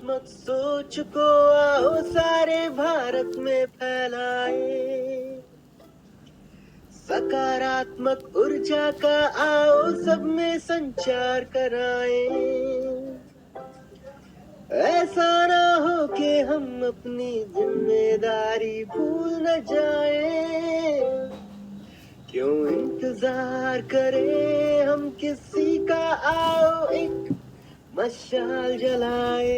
सकारात्मक सोच को आओ सारे भारत में फैलाए, सकारात्मक ऊर्जा का आओ सब में संचार कराएं। ऐसा ना हो कि हम अपनी जिम्मेदारी भूल न जाएं, क्यों इंतजार करें हम किसी का, आओ एक मशाल जलाए।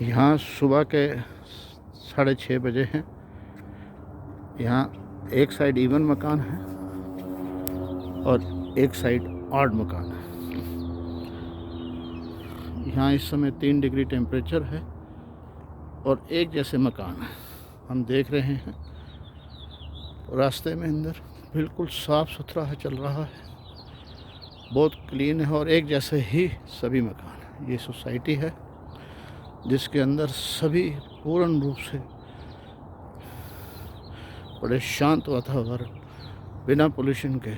यहाँ सुबह के 6:30 बजे हैं। यहाँ एक साइड इवन मकान है और एक साइड ऑड मकान है। यहाँ इस समय 3 डिग्री टेम्परेचर है और एक जैसे मकान है हम देख रहे हैं। रास्ते में अंदर बिल्कुल साफ़ सुथरा है, चल रहा है, बहुत क्लीन है और एक जैसे ही सभी मकान। ये सोसाइटी है जिसके अंदर सभी पूर्ण रूप से बड़े शांत वातावरण, बिना पोल्यूशन के,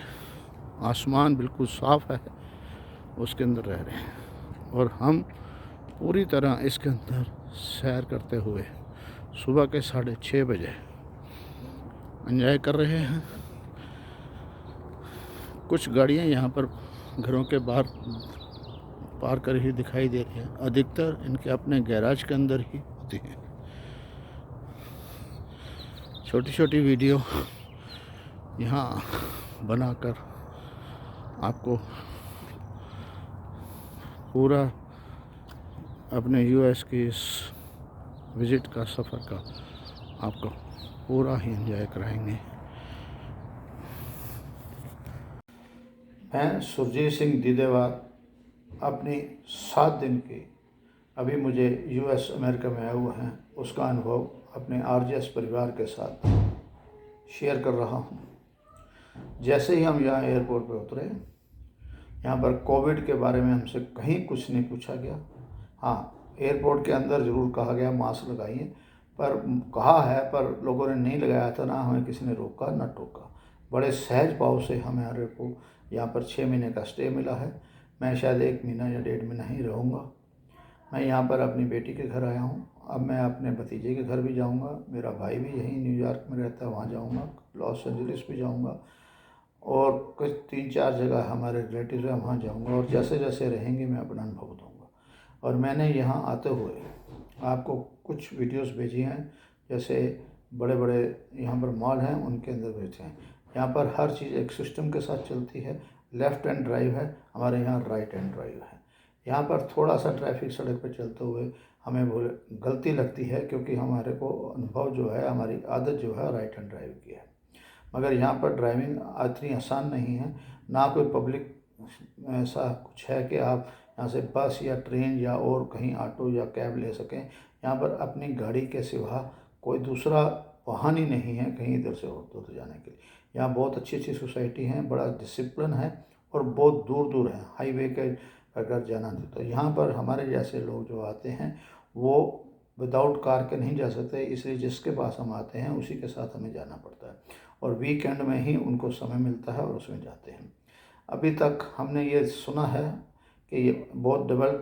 आसमान बिल्कुल साफ़ है, उसके अंदर रह रहे हैं। और हम पूरी तरह इसके अंदर सैर करते हुए सुबह के 6:30 बजे एंजॉय कर रहे हैं। कुछ गाड़ियाँ यहाँ पर घरों के बाहर पार कर ही दिखाई दे रही हैं। अधिकतर इनके अपने गैराज के अंदर ही होती हैं। छोटी छोटी वीडियो यहाँ बनाकर आपको पूरा अपने यूएस की इस विज़िट का, सफ़र का आपको पूरा ही एंजॉय कराएंगे। मैं सुरजीत सिंह दीदेवार अपनी 7 दिन की, अभी मुझे यूएस अमेरिका में आए हुए हैं, उसका अनुभव अपने आरजेएस परिवार के साथ शेयर कर रहा हूँ। जैसे ही हम यहाँ एयरपोर्ट पर उतरे, यहाँ पर कोविड के बारे में हमसे कहीं कुछ नहीं पूछा गया। हाँ, एयरपोर्ट के अंदर ज़रूर कहा गया मास्क लगाइए, पर कहा है, पर लोगों ने नहीं लगाया था, ना हमें किसी ने रोका ना टोका। बड़े सहज भाव से हमारे को यहाँ पर 6 महीने का स्टे मिला है। मैं शायद 1 महीना या 1.5 महीना ही रहूँगा। मैं यहाँ पर अपनी बेटी के घर आया हूँ। अब मैं अपने भतीजे के घर भी जाऊँगा। मेरा भाई भी यहीं न्यूयॉर्क में रहता है, वहाँ जाऊँगा। लॉस एंजलिस भी जाऊँगा और कुछ 3-4 जगह हमारे रिलेटिव है, वहाँ जाऊँगा। और जैसे जैसे रहेंगे मैं अपना अनुभव दूँगा। और मैंने यहाँ आते हुए आपको कुछ वीडियोस भेजी हैं, जैसे बड़े बड़े यहाँ पर मॉल हैं, उनके अंदर भेजे हैं। यहाँ पर हर चीज़ एक सिस्टम के साथ चलती है। लेफ़्ट हैंड ड्राइव है, हमारे यहाँ राइट हैंड ड्राइव है। यहाँ पर थोड़ा सा ट्रैफिक सड़क पर चलते हुए हमें गलती लगती है, क्योंकि हमारे को अनुभव जो है, हमारी आदत जो है राइट हैंड ड्राइव की है। मगर यहाँ पर ड्राइविंग इतनी आसान नहीं है, ना कोई पब्लिक ऐसा कुछ है कि आप यहाँ से बस या ट्रेन या और कहीं ऑटो या कैब ले सकें। यहाँ पर अपनी गाड़ी के सिवा कोई दूसरा वाहन ही नहीं है कहीं इधर से उधर जाने के लिए। यहाँ बहुत अच्छी अच्छी सोसाइटी हैं, बड़ा डिसिप्लिन है और बहुत दूर दूर है हाईवे के अगर जाना है। तो यहाँ पर हमारे जैसे लोग जो आते हैं वो विदाउट कार के नहीं जा सकते, इसलिए जिसके पास हम आते हैं उसी के साथ हमें जाना पड़ता है और वीकेंड में ही उनको समय मिलता है और उसमें जाते हैं। अभी तक हमने ये सुना है कि ये बहुत डेवलप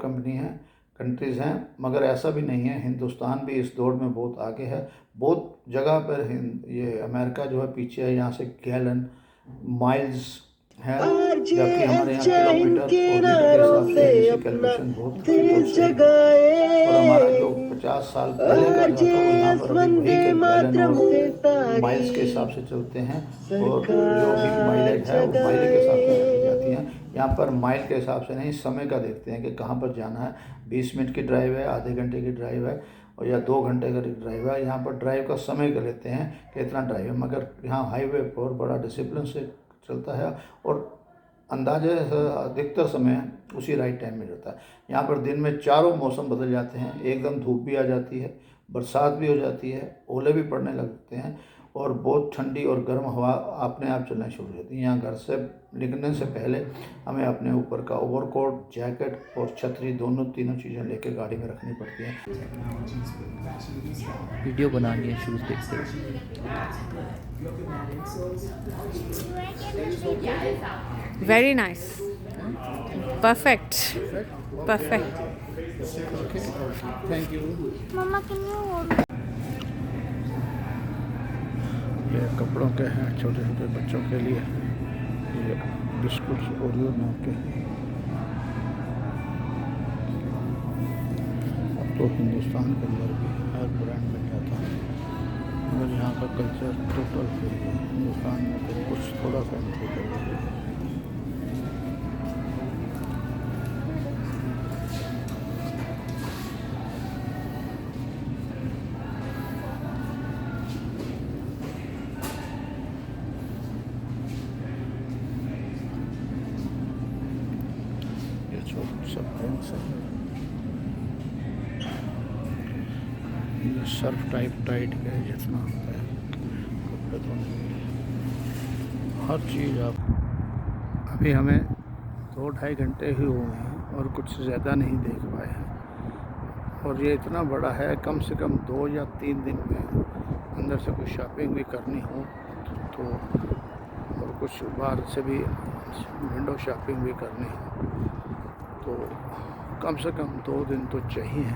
कंट्रीज़ हैं, मगर ऐसा भी नहीं है। हिंदुस्तान भी इस दौड़ में बहुत आगे है। बहुत जगह पर ये अमेरिका जो है पीछे है, यहाँ से गैलन माइल्स है, जबकि हमारे यहाँ किलोमीटर और लीटर के हिसाब से इसी कैलकुलेशन बहुत और हमारा जो 50 साल पहले का जो था वो यहाँ पर अभी वही के गैलन और माइल्स के हिसाब से चलते हैं और जो भी माइलेज है वो माइलेज के हिसाब से रखी जाती हैं। यहाँ पर माइल के हिसाब से नहीं, समय का देखते हैं कि कहाँ पर जाना है। 20 मिनट की ड्राइव है, आधे घंटे की ड्राइव है और या 2 घंटे का ड्राइव है। यहाँ पर ड्राइव का समय का लेते हैं कि इतना ड्राइव है, मगर यहाँ हाईवे पर बड़ा डिसिप्लिन से चलता है और अंदाजे अधिकतर समय उसी राइट टाइम में रहता है। यहाँ पर दिन में चारों मौसम बदल जाते हैं। एकदम धूप भी आ जाती है, बरसात भी हो जाती है, ओले भी पड़ने लगते हैं और बहुत ठंडी और गर्म हवा अपने आप चलना शुरू हो जाती है। यहाँ घर से निकलने से पहले हमें अपने ऊपर का ओवरकोट, जैकेट और छतरी तीनों चीज़ें लेके गाड़ी में रखनी पड़ती हैं। वीडियो बनानी है शूज़ देखते हुए। Very nice. Perfect. Perfect. Thank you. Mama, can you hold? ये कपड़ों के हैं छोटे छोटे बच्चों के लिए, ये बिस्कुट ओरियो नाम के। अब तो हिंदुस्तान के अंदर भी हर ब्रांड मिल जाता है, मगर यहाँ का कल्चर टोटल है। हिंदुस्तान में तो कुछ थोड़ा सा नहीं है। सब ड्रिंक्स हैं, ये सर्फ टाइप टाइट के जितना होता है कपड़े धोने के लिए हर चीज़। आप अभी हमें 2-2.5 घंटे ही हुए हैं और कुछ ज़्यादा नहीं देख पाए हैं, और ये इतना बड़ा है, कम से कम 2 या 3 दिन में अंदर से कुछ शॉपिंग भी करनी हो तो, और कुछ बाहर से भी विंडो शॉपिंग भी करनी हो तो कम से कम 2 दिन तो चाहिए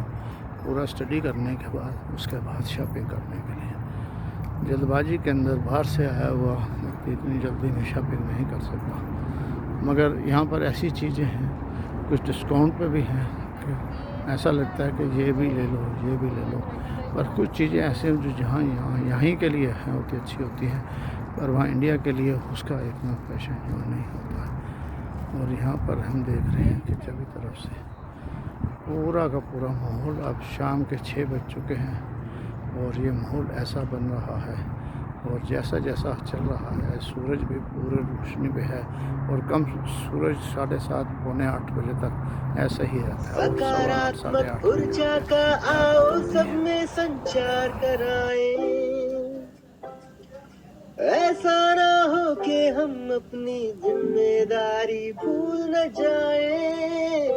पूरा स्टडी करने के बाद, उसके बाद शॉपिंग करने के लिए। जल्दबाजी के अंदर बाहर से आया हुआ व्यक्ति इतनी जल्दी में शॉपिंग नहीं कर सकता, मगर यहाँ पर ऐसी चीज़ें हैं, कुछ डिस्काउंट पे भी हैं कि ऐसा लगता है कि ये भी ले लो, ये भी ले लो, पर कुछ चीज़ें ऐसे हैं जो जहाँ यहीं के लिए हैं होती अच्छी होती हैं, पर वहाँ इंडिया के लिए उसका इतना फैशन जो नहीं होता है। और यहाँ पर हम देख रहे हैं कि सभी तरफ से पूरा का पूरा माहौल अब शाम के 6 बज चुके हैं और ये माहौल ऐसा बन रहा है, और जैसा जैसा चल रहा है सूरज भी पूरे रोशनी पे है, और कम सूरज 7:30 पौने 8 बजे तक ऐसा ही रहता है। सकारात्मक ऊर्जा का आओ सब में संचार कराएं, ऐसा ना हो कि हम अपनी जिम्मेदारी भूल न जाएं।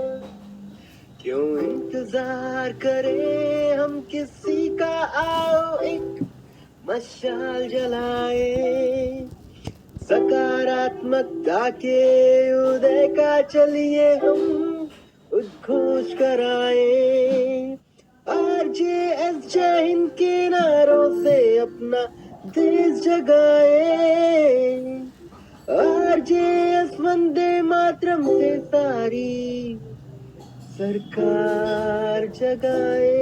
क्यों इंतजार करें हम किसी का, आओ एक मशाल जलाएं। सकारात्मकता के उदय का चलिए हम उद्घोष कराएं। RJS जय हिंद के नारों से अपना देश जगाएं। RJS वंदे मातरम से सारी सरकार जगाए।